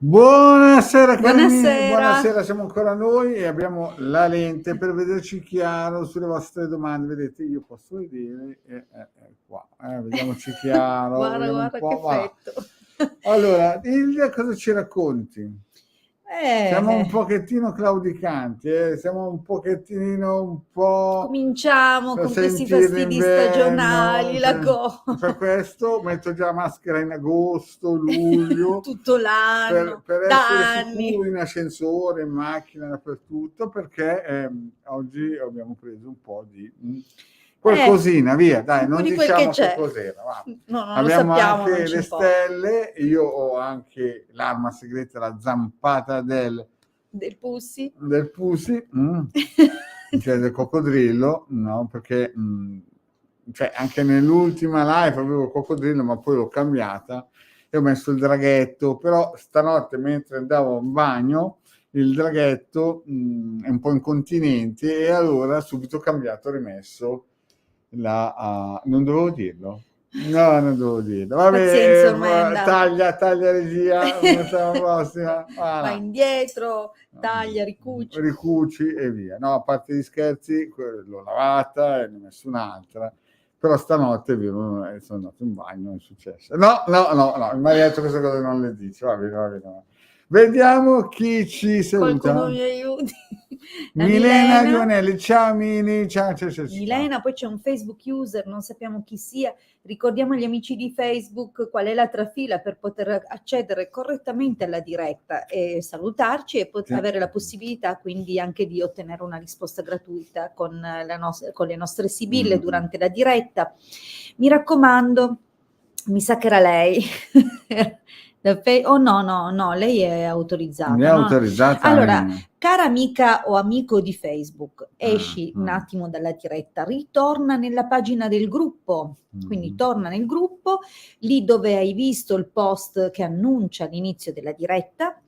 Buonasera cari amici, Buonasera. buonasera, siamo ancora noi e abbiamo la lente per vederci chiaro sulle vostre domande. Vedete, io posso vedere, qua, vediamoci chiaro, Guarda, vediamo un guarda che po', voilà. effetto. Allora, Ilja, cosa ci racconti? Siamo un Eh, pochettino claudicanti, siamo un pochettino un po' cominciamo a con questi sentire fastidi l'inverno, stagionali, la go per questo metto già maschera in agosto, luglio, tutto per, l'anno, per essere da anni. sicuro in ascensore, in macchina, dappertutto, perché oggi abbiamo preso un po' di qualcosina, via, dai, Un po' non di quel che diciamo che c'è. cos'era, va. No, non lo Abbiamo sappiamo, non anche ci le importa. stelle, io ho anche l'arma segreta, la zampata Del Pussi? del pusi, cioè del coccodrillo, no? Perché cioè, anche nell'ultima live avevo il coccodrillo, ma poi l'ho cambiata e ho messo il draghetto, però stanotte mentre andavo in bagno il draghetto è un po' incontinente e allora subito ho cambiato, ho rimesso non dovevo dirlo? No, non devo dirlo. Pazienza, Vabbè, ormai è andata. taglia regia, la prossima. Vai Voilà. indietro, taglia, ricuci. Ricuci e via. No, a parte gli scherzi, l'ho lavata e ne ho messo un'altra. Però stanotte sono andato in bagno, non è successo. No, il marietto queste cose non le dice. Va bene, va bene. Va bene. Vediamo chi ci Qualcuno saluta. mi aiuti. La Milena Milena. Lionelli, ciao Mini, ciao, ciao, ciao, ciao. Milena, poi c'è un Facebook user, non sappiamo chi sia. Ricordiamo agli amici di Facebook qual è la trafila per poter accedere correttamente alla diretta e salutarci e Sì. avere la possibilità quindi anche di ottenere una risposta gratuita con le nostre sibille durante la diretta. Mi raccomando, mi sa che era lei. Oh no, lei è Mi è autorizzata, no? autorizzata. Allora, cara amica o amico di Facebook, esci un Mm. attimo dalla diretta, ritorna nella pagina del gruppo, quindi torna nel gruppo, lì dove hai visto il post che annuncia l'inizio della diretta.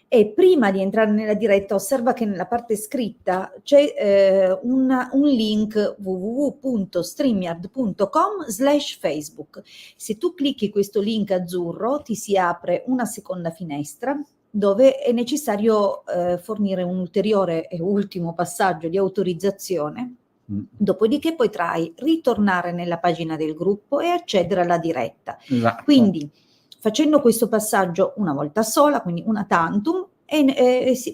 E prima di entrare nella diretta osserva che nella parte scritta c'è un link www.streamyard.com/Facebook. Se tu clicchi questo link azzurro ti si apre una seconda finestra dove è necessario fornire un ulteriore e ultimo passaggio di autorizzazione. Dopodiché potrai ritornare nella pagina del gruppo e accedere alla diretta. Esatto. Quindi facendo questo passaggio una volta sola, quindi una tantum,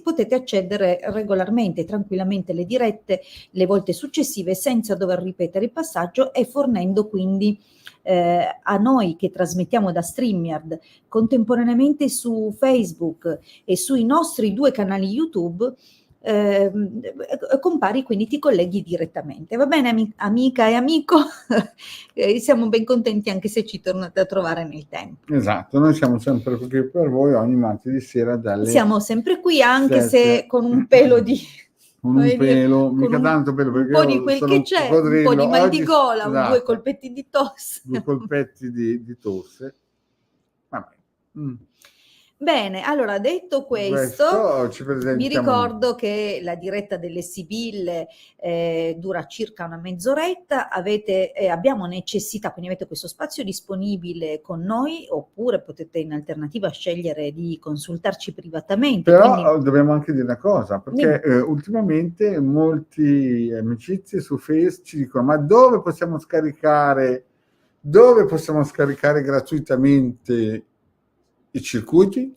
potete accedere regolarmente, tranquillamente alle dirette le volte successive senza dover ripetere il passaggio e fornendo quindi a noi che trasmettiamo da StreamYard contemporaneamente su Facebook e sui nostri 2 canali YouTube, compari, quindi ti colleghi direttamente. Va bene, amica e amico? Siamo ben contenti anche se ci tornate a trovare nel tempo. Esatto, noi siamo sempre qui per voi ogni martedì sera dalle Siamo sempre qui, anche 7. se con un pelo di, con un pelo, con mica tanto pelo un perché po' di io quel sono che un c'è, un po' di coccodrillo. mal di Oggi, gola, 2 esatto, colpetti di tosse. 2 colpetti di tosse. Vabbè. Bene, allora detto questo, Questo ci vi presentiamo noi. ricordo che la diretta delle Sibille dura circa una mezz'oretta, abbiamo necessità, quindi avete questo spazio disponibile con noi, oppure potete in alternativa scegliere di consultarci privatamente. Però Quindi, dobbiamo anche dire una cosa, perché ultimamente molti amicizie su Face ci dicono ma dove possiamo scaricare gratuitamente i circuiti?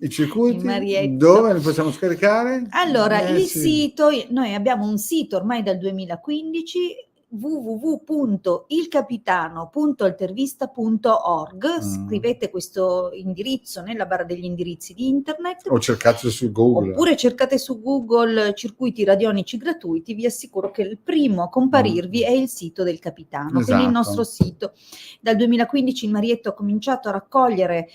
I circuiti dove li possiamo scaricare? Allora, il Sì. sito, noi abbiamo un sito ormai dal 2015, www.ilcapitano.altervista.org, scrivete questo indirizzo nella barra degli indirizzi di internet. O cercate su Google. Oppure cercate su Google circuiti radionici gratuiti, vi assicuro che il primo a comparirvi è il sito del Capitano, quindi il nostro sito. Dal 2015 il Marietto ha cominciato a raccogliere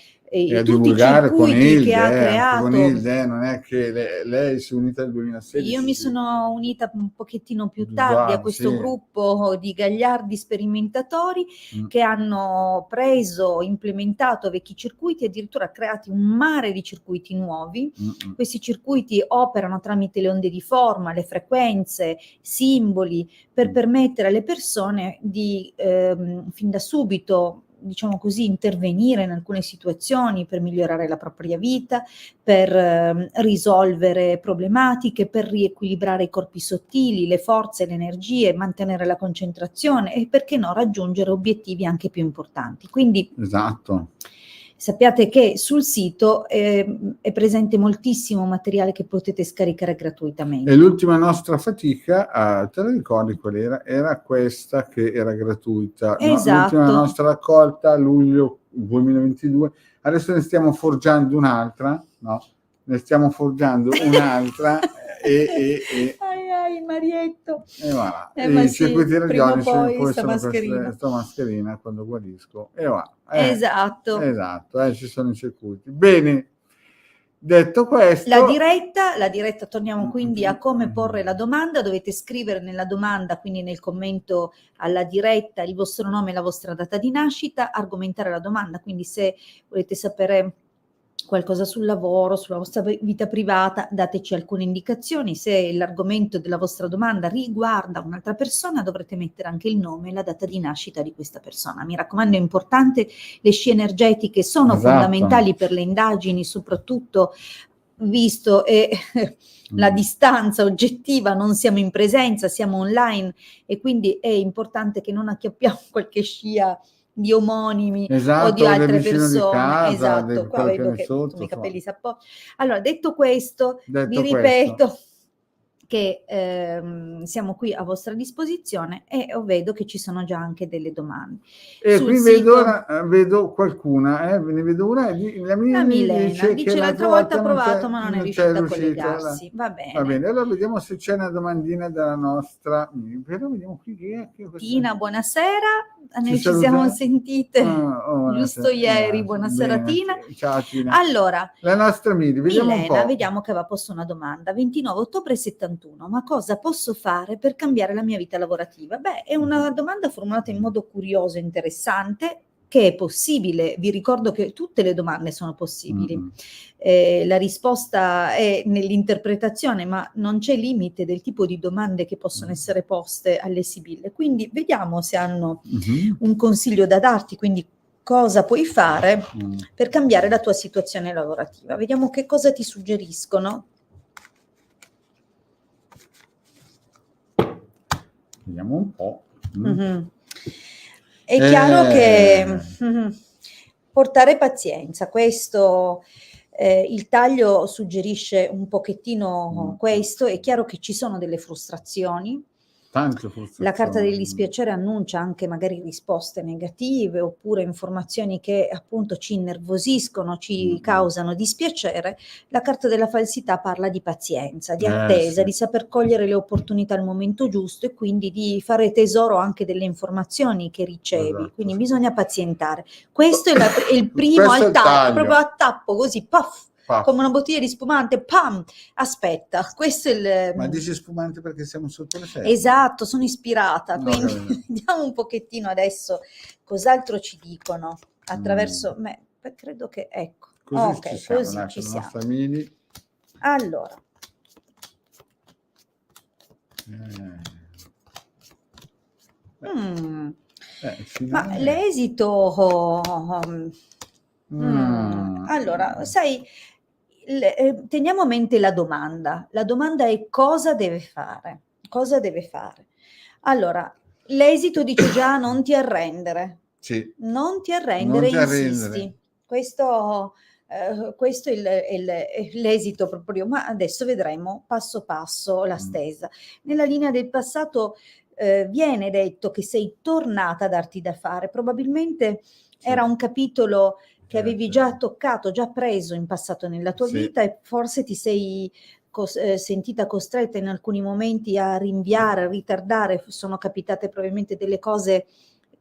tutti i circuiti che ha creato. Con Hilde, non è che lei si è unita nel 2016. Io mi sono unita un pochettino più tardi a questo gruppo di gagliardi sperimentatori che hanno preso, implementato vecchi circuiti e addirittura creati un mare di circuiti nuovi. Questi circuiti operano tramite le onde di forma, le frequenze, simboli, per permettere alle persone di fin da subito diciamo così, intervenire in alcune situazioni per migliorare la propria vita, per risolvere problematiche, per riequilibrare i corpi sottili, le forze, le energie, mantenere la concentrazione e perché no raggiungere obiettivi anche più importanti. Quindi Esatto. sappiate che sul sito è presente moltissimo materiale che potete scaricare gratuitamente. E l'ultima nostra fatica, te la ricordi qual era? Era questa che era gratuita. No? Esatto. L'ultima nostra raccolta, luglio 2022. Adesso ne stiamo forgiando un'altra, no? Ne stiamo forgiando un'altra ai Marietto. e voilà. Ma I sì, circuiti prima o radionici poi poi sta sono mascherina. questa mascherina quando guarisco e va. Esatto. Esatto, ci sono i circuiti. Bene, detto questo, la diretta, torniamo quindi a come porre la domanda. Dovete scrivere nella domanda, quindi nel commento alla diretta, il vostro nome e la vostra data di nascita, argomentare la domanda, quindi se volete sapere qualcosa sul lavoro, sulla vostra vita privata, dateci alcune indicazioni. Se l'argomento della vostra domanda riguarda un'altra persona, dovrete mettere anche il nome e la data di nascita di questa persona. Mi raccomando, è importante, le scie energetiche sono fondamentali per le indagini, soprattutto visto la distanza oggettiva, non siamo in presenza, siamo online e quindi è importante che non acchiappiamo qualche scia di omonimi o di altre persone. Esatto, qua vedo che i miei capelli si appoggiano. Allora, detto questo, vi ripeto che siamo qui a vostra disposizione e vedo che ci sono già anche delle domande. E qui vedo qualcuna, ne vedo una, la Milena dice l'altra volta ha provato ma non è riuscita a collegarsi. Va bene, allora vediamo se c'è una domandina dalla nostra, però vediamo qui Tina, buonasera, noi ci siamo sentite giusto ieri, buonasera bene. Tina. Ciao Tina. Allora, la nostra vediamo un po'. Vediamo che aveva posto una domanda, 29 ottobre 71, ma cosa posso fare per cambiare la mia vita lavorativa? Beh, è una domanda formulata in modo curioso e interessante, che è possibile. Vi ricordo che tutte le domande sono possibili. La risposta è nell'interpretazione, ma non c'è limite del tipo di domande che possono essere poste alle sibille. Quindi vediamo se hanno un consiglio da darti, quindi cosa puoi fare per cambiare la tua situazione lavorativa. Vediamo che cosa ti suggeriscono. Vediamo un po'. È chiaro che portare pazienza, questo il taglio suggerisce un pochettino questo. È chiaro che ci sono delle frustrazioni. Tante frustrazioni. La carta del dispiacere annuncia anche magari risposte negative oppure informazioni che appunto ci innervosiscono, ci causano dispiacere. La carta della falsità parla di pazienza, di attesa, di saper cogliere le opportunità al momento giusto e quindi di fare tesoro anche delle informazioni che ricevi. Quindi bisogna pazientare. Questo è il primo al tappo, proprio a tappo così, puff. Come una bottiglia di spumante, pam, aspetta, questo è il... Ma dici spumante perché siamo sotto le feste? Esatto, sono ispirata, quindi vediamo un pochettino adesso cos'altro ci dicono attraverso me, credo che, ecco, così ci siamo. Allora. Ma l'esito... Allora, sai... teniamo a mente la domanda. La domanda è cosa deve fare? Cosa deve fare? Allora, l'esito dice già non ti arrendere. Sì. Non ti arrendere, insisti. Questo è l'esito proprio, ma adesso vedremo passo passo la stesa. Nella linea del passato viene detto che sei tornata a darti da fare. Probabilmente era un capitolo che avevi già toccato, già preso in passato nella tua vita e forse ti sei sentita costretta in alcuni momenti a rinviare, a ritardare. Sono capitate probabilmente delle cose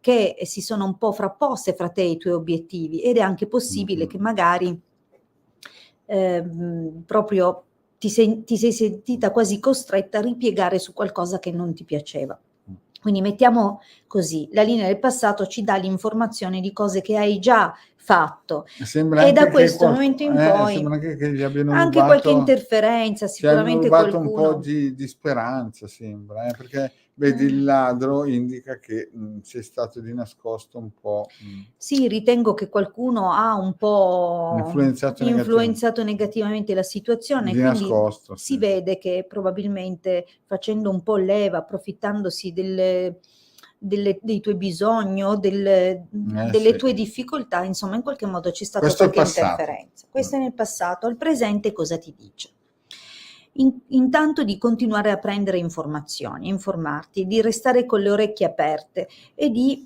che si sono un po' frapposte fra te e i tuoi obiettivi ed è anche possibile che magari proprio ti sei sentita quasi costretta a ripiegare su qualcosa che non ti piaceva. Quindi mettiamo così, la linea del passato ci dà l'informazione di cose che hai già fatto e da questo momento in poi sembra anche che gli abbiano anche rubato, qualche interferenza, sicuramente qualcuno un po' di speranza, sembra, perché Vedi, il ladro indica che sei stato di nascosto un po'. Sì, ritengo che qualcuno ha un po' influenzato negativamente la situazione, Di quindi nascosto, si sì. vede che probabilmente facendo un po' leva, approfittandosi dei tuoi bisogni o delle Sì. tue difficoltà, insomma, in qualche modo c'è stata Questo è il qualche passato. interferenza. Questo è nel passato. Al presente cosa ti dice? Intanto di continuare a prendere informazioni, informarti, di restare con le orecchie aperte e di...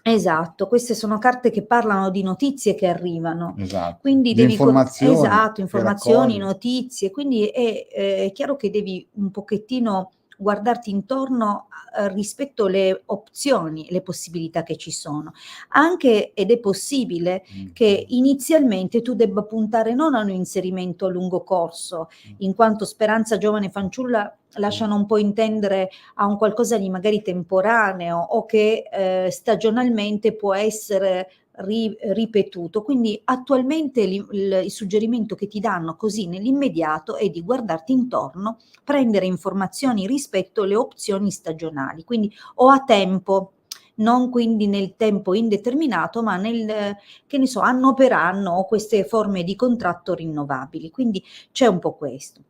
Esatto, queste sono carte che parlano di notizie che arrivano. Esatto. Quindi Di devi informazioni. esatto, informazioni, notizie, quindi è chiaro che devi un pochettino guardarti intorno rispetto alle opzioni, le possibilità che ci sono. Anche, ed è possibile, che inizialmente tu debba puntare non a un inserimento a lungo corso, in quanto Speranza Giovane Fanciulla lasciano un po' intendere a un qualcosa di magari temporaneo o che stagionalmente può essere ripetuto. Quindi attualmente il suggerimento che ti danno così nell'immediato è di guardarti intorno, prendere informazioni rispetto alle opzioni stagionali, quindi o a tempo, non quindi nel tempo indeterminato, ma nel, che ne so, anno per anno, o queste forme di contratto rinnovabili. Quindi c'è un po' questo.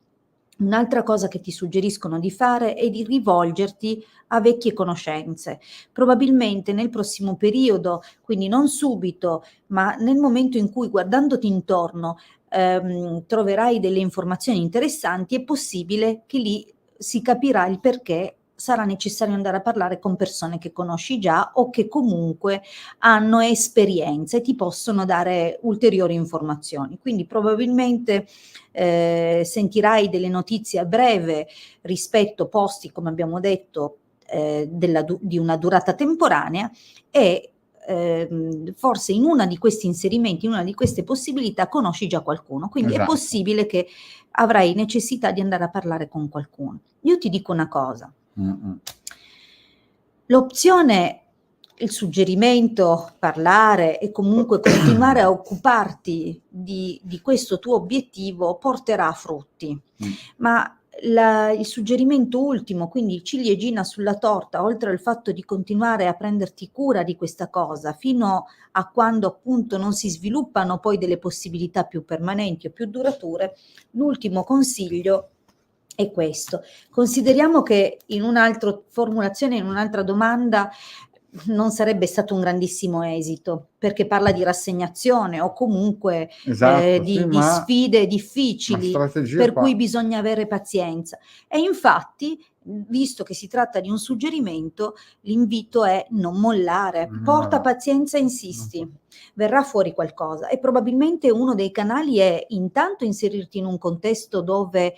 Un'altra cosa che ti suggeriscono di fare è di rivolgerti a vecchie conoscenze. Probabilmente nel prossimo periodo, quindi non subito, ma nel momento in cui, guardandoti intorno, troverai delle informazioni interessanti, è possibile che lì si capirà il perché sarà necessario andare a parlare con persone che conosci già o che comunque hanno esperienza e ti possono dare ulteriori informazioni. Quindi probabilmente sentirai delle notizie a breve rispetto posti, come abbiamo detto, di una durata temporanea e forse in una di questi inserimenti, in una di queste possibilità conosci già qualcuno, quindi è possibile che avrai necessità di andare a parlare con qualcuno. Io ti dico una cosa, l'opzione, il suggerimento, parlare e comunque continuare a occuparti di questo tuo obiettivo porterà frutti, ma il suggerimento ultimo, quindi ciliegina sulla torta, oltre al fatto di continuare a prenderti cura di questa cosa fino a quando appunto non si sviluppano poi delle possibilità più permanenti o più durature, l'ultimo consiglio è questo. Consideriamo che in un'altra formulazione, in un'altra domanda, non sarebbe stato un grandissimo esito, perché parla di rassegnazione o comunque di sfide difficili, per cui bisogna avere pazienza. E infatti, visto che si tratta di un suggerimento, l'invito è non mollare, porta pazienza e insisti, verrà fuori qualcosa. E probabilmente uno dei canali è intanto inserirti in un contesto dove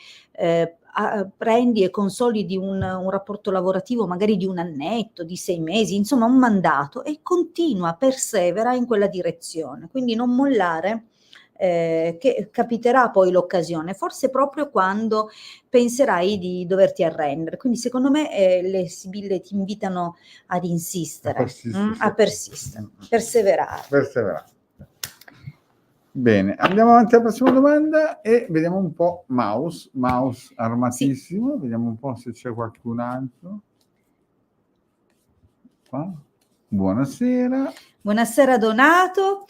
prendi e consolidi un rapporto lavorativo magari di un annetto, di 6 mesi, insomma un mandato, e continua, persevera in quella direzione. Quindi non mollare, che capiterà poi l'occasione, forse proprio quando penserai di doverti arrendere. Quindi secondo me le sibille ti invitano ad insistere, a persistere, perseverare. Bene, andiamo avanti alla prossima domanda e vediamo un po' Mouse armatissimo, vediamo un po' se c'è qualcun altro. Qua. Buonasera. Buonasera Donato,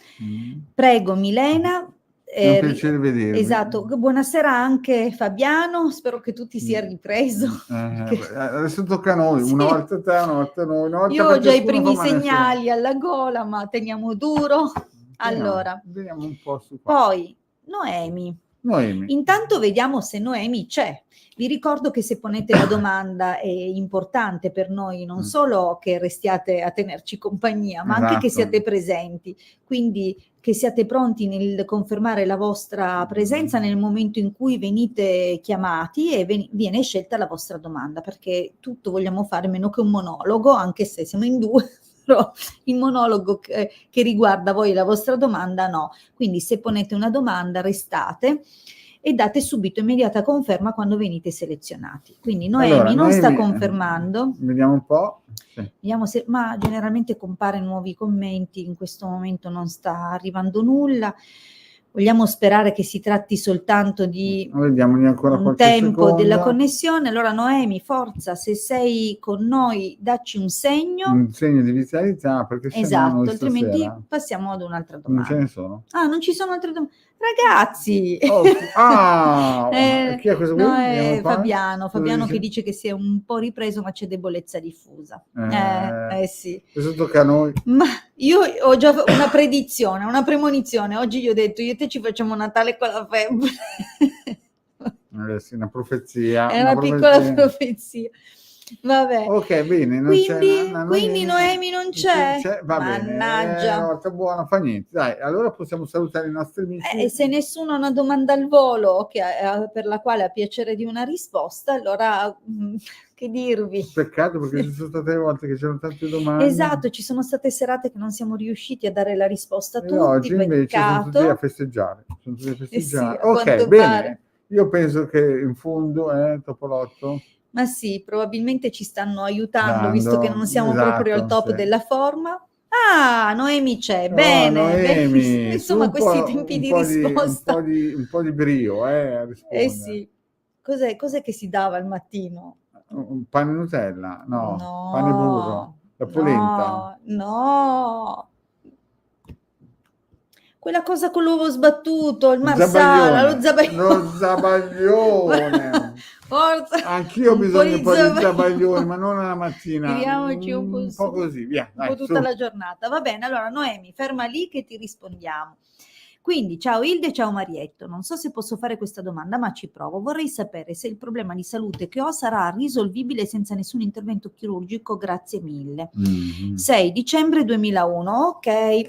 prego Milena. È un piacere vedervi. Esatto, buonasera anche Fabiano, spero che tu ti sia ripreso. Adesso tocca a noi, una volta te, una volta noi. Una volta io ho già i primi segnali alla gola, ma teniamo duro. Allora, vediamo un po' su qua. Poi Noemi. Intanto vediamo se Noemi c'è. Vi ricordo che se ponete la domanda è importante per noi non solo che restiate a tenerci compagnia, ma anche che siate presenti, quindi che siate pronti nel confermare la vostra presenza nel momento in cui venite chiamati e viene scelta la vostra domanda, perché tutto vogliamo fare meno che un monologo, anche se siamo in due. Però il monologo che riguarda voi e la vostra domanda no, quindi se ponete una domanda restate e date subito immediata conferma quando venite selezionati. Quindi Noemi non sta confermando. Vediamo un po'. Vediamo se, ma generalmente compare nuovi commenti, in questo momento non sta arrivando nulla. Vogliamo sperare che si tratti soltanto di Vediamogli ancora un qualche tempo della secondo. connessione. Allora Noemi, forza, se sei con noi dacci un segno. Un segno di vitalità, perché sennò Esatto, noi altrimenti stasera passiamo ad un'altra non ce domanda. ne sono. Ah, non ci sono altre domande? Ragazzi! Chi è questo qui? No, Vediamo è qua. Fabiano Cosa che dice? dice che si è un po' ripreso ma c'è debolezza diffusa. Sì. Questo tocca a noi. Ma io ho già una predizione, una premonizione. Oggi gli ho detto, io e te ci facciamo Natale con la febbre. Sì, una profezia. È una piccola profezia. Vabbè. Ok, bene, non Quindi Noemi non c'è? va Mannaggia. bene, volta buona, fa niente. Dai, allora possiamo salutare i nostri amici. Se nessuno ha una domanda al volo per la quale ha piacere di una risposta, allora che dirvi? Peccato, perché ci sono state volte che c'erano tante domande. Esatto, ci sono state serate che non siamo riusciti a dare la risposta a tutti. Oggi invece sono tutti a festeggiare. Sì, a ok, quanto bene. pare. Io penso che in fondo, Topolotto, Ma sì, probabilmente ci stanno aiutando, visto che non siamo proprio al top della forma. Ah, Noemi c'è, bene, Noemi, insomma questi tempi di risposta. un po' di brio, a rispondere. Sì, cos'è che si dava al mattino? Un pane Nutella? No, No, pane e burro, la polenta. No. Quella cosa con l'uovo sbattuto, il marsala, lo zabaglione. Forza. Anch'io ho bisogno un po' di zabaglione, ma non alla mattina. Tiriamoci un po' così, via. Un po' tutta la giornata. Va bene, allora Noemi, ferma lì che ti rispondiamo. Quindi, ciao Ilde, ciao Marietto. Non so se posso fare questa domanda, ma ci provo. Vorrei sapere se il problema di salute che ho sarà risolvibile senza nessun intervento chirurgico. Grazie mille. 6 dicembre 2001, ok.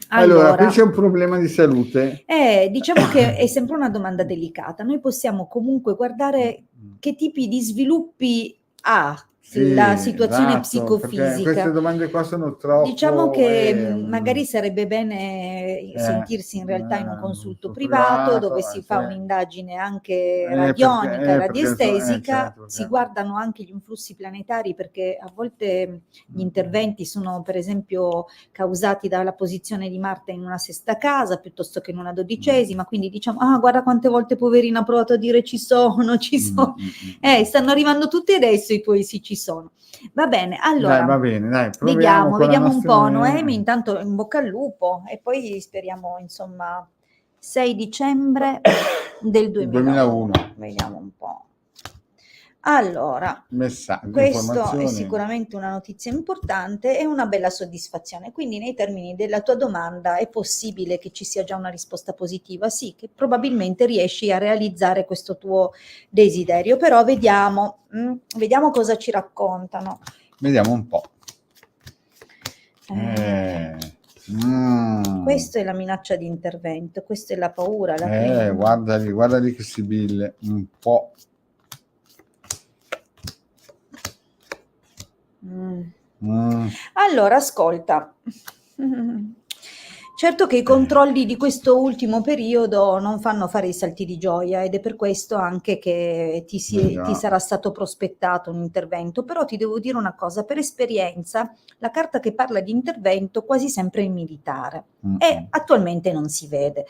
Allora, qui c'è un problema di salute. Diciamo che è sempre una domanda delicata. Noi possiamo comunque guardare che tipi di sviluppi ha la situazione psicofisica. Queste domande qua sono troppo. Diciamo che magari sarebbe bene sentirsi in realtà in un consulto privato dove si fa un'indagine anche radionica, radiestesica, si guardano anche gli influssi planetari, perché a volte gli interventi sono per esempio causati dalla posizione di Marte in una sesta casa piuttosto che in una dodicesima, quindi diciamo, guarda quante volte poverina ha provato a dire ci sono, stanno arrivando tutti adesso i tuoi sì ci sono. Va bene, allora va bene, dai, vediamo un po', Noemi, intanto in bocca al lupo e poi speriamo, insomma, 6 dicembre del 2001. Vediamo un po'. Allora, questo è sicuramente una notizia importante e una bella soddisfazione, quindi nei termini della tua domanda è possibile che ci sia già una risposta positiva, sì, che probabilmente riesci a realizzare questo tuo desiderio, però vediamo cosa ci raccontano. Vediamo un po'. Questa è la minaccia di intervento, questa è la paura. Guarda lì che sibille, un po'. Allora, ascolta. Certo che i controlli di questo ultimo periodo non fanno fare i salti di gioia ed è per questo anche che ti sarà stato prospettato un intervento, però ti devo dire una cosa, per esperienza la carta che parla di intervento quasi sempre è militare e attualmente non si vede.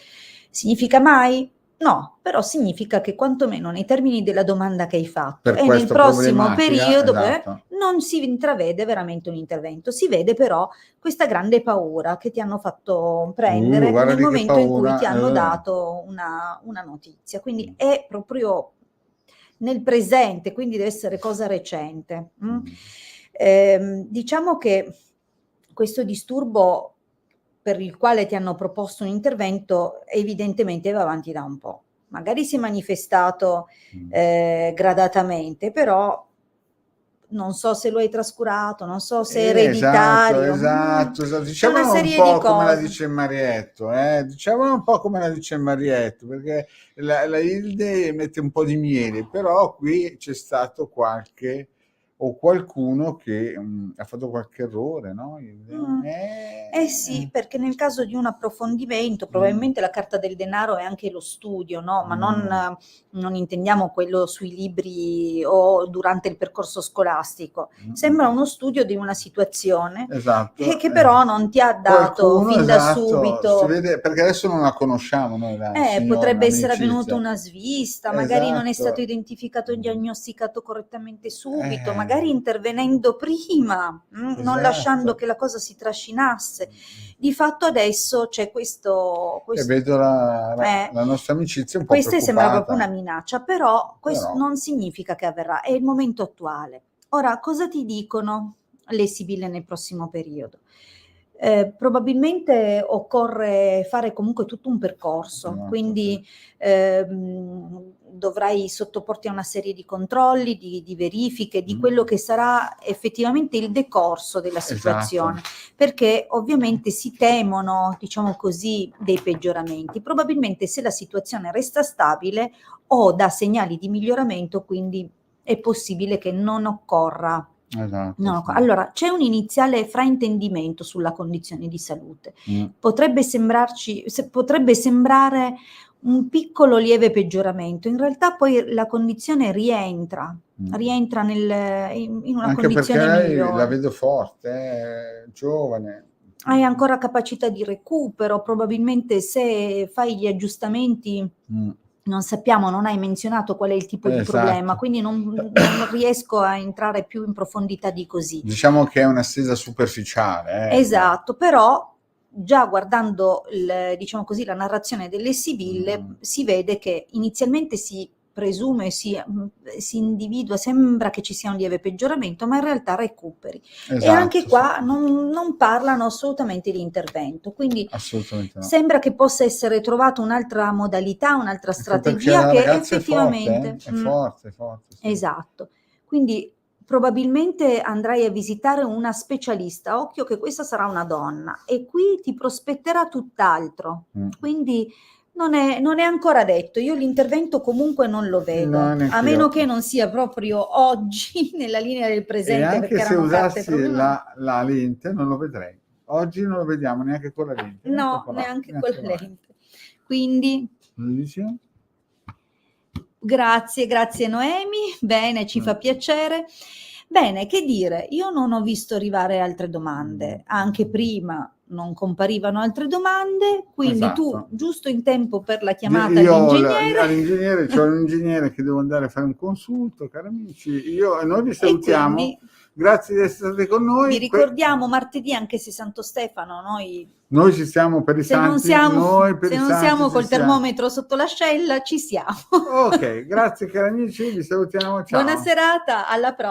Significa mai? No, però significa che quantomeno nei termini della domanda che hai fatto e nel prossimo periodo non si intravede veramente un intervento, si vede però questa grande paura che ti hanno fatto prendere nel momento in cui ti hanno dato una notizia, quindi è proprio nel presente, quindi deve essere cosa recente. Diciamo che questo disturbo per il quale ti hanno proposto un intervento evidentemente va avanti da un po'. Magari si è manifestato gradatamente, però non so se lo hai trascurato, non so se è ereditario. Esatto. Diciamo un po' come la dice Marietto, diciamo un po' come la dice Marietto, perché la Hilde mette un po' di miele, però qui c'è stato qualche o qualcuno che ha fatto qualche errore, no? Sì, perché nel caso di un approfondimento, probabilmente la carta del denaro è anche lo studio, no? Ma non intendiamo quello sui libri o durante il percorso scolastico. Sembra uno studio di una situazione Esatto, che però non ti ha dato qualcuno, fin da esatto, subito. si vede, perché adesso non la conosciamo noi la signora, Potrebbe essere l'amicizia. avvenuta una svista, magari non è stato Esatto. identificato e diagnosticato correttamente subito, magari intervenendo prima, non Esatto. lasciando che la cosa si trascinasse. Di fatto adesso c'è questo E vedo la nostra amicizia un po' questa sembra proprio una preoccupata. minaccia, però questo Però. non significa che avverrà, è il momento attuale. Ora, cosa ti dicono le sibille nel prossimo periodo? Probabilmente occorre fare comunque tutto un percorso, Esatto, quindi dovrai sottoporti a una serie di controlli, di verifiche, di quello che sarà effettivamente il decorso della situazione, perché ovviamente si temono, diciamo così, dei peggioramenti. Probabilmente se la situazione resta stabile o dà segnali di miglioramento, quindi è possibile che non occorra. Esatto, sì. Allora, c'è un iniziale fraintendimento sulla condizione di salute. Potrebbe sembrare un piccolo lieve peggioramento, in realtà poi la condizione rientra in una Anche condizione perché migliore. la vedo forte, è giovane. Hai ancora capacità di recupero, probabilmente se fai gli aggiustamenti non sappiamo, non hai menzionato qual è il tipo di problema, quindi non riesco a entrare più in profondità di così. Diciamo che è un'assesa superficiale. Esatto, però già guardando diciamo così, la narrazione delle sibille si vede che inizialmente si presume, si individua, sembra che ci sia un lieve peggioramento, ma in realtà recuperi. E anche qua non parlano assolutamente di intervento, quindi assolutamente no. Sembra che possa essere trovata un'altra modalità, un'altra strategia che effettivamente è forte, sì. Esatto. Quindi probabilmente andrai a visitare una specialista. Occhio che questa sarà una donna e qui ti prospetterà tutt'altro. Quindi non è ancora detto. Io l'intervento comunque non lo vedo, a meno che non sia proprio oggi nella linea del presente. E anche perché se erano carte usassi la lente non lo vedrei. Oggi non lo vediamo neanche con la lente. No, neanche con la lente. Quindi grazie Noemi, bene, ci fa piacere. Bene, che dire, io non ho visto arrivare altre domande, anche prima non comparivano altre domande, quindi tu giusto in tempo per la chiamata all'ingegnere. C'ho un ingegnere che devo andare a fare un consulto, cari amici, noi vi salutiamo. Quindi, grazie di essere stati con noi. Vi ricordiamo martedì, anche se Santo Stefano, noi ci siamo per i santi, se non siamo col termometro sotto l'ascella, ci siamo. Ok, grazie cari amici, vi salutiamo, ciao. Buona serata, alla prossima.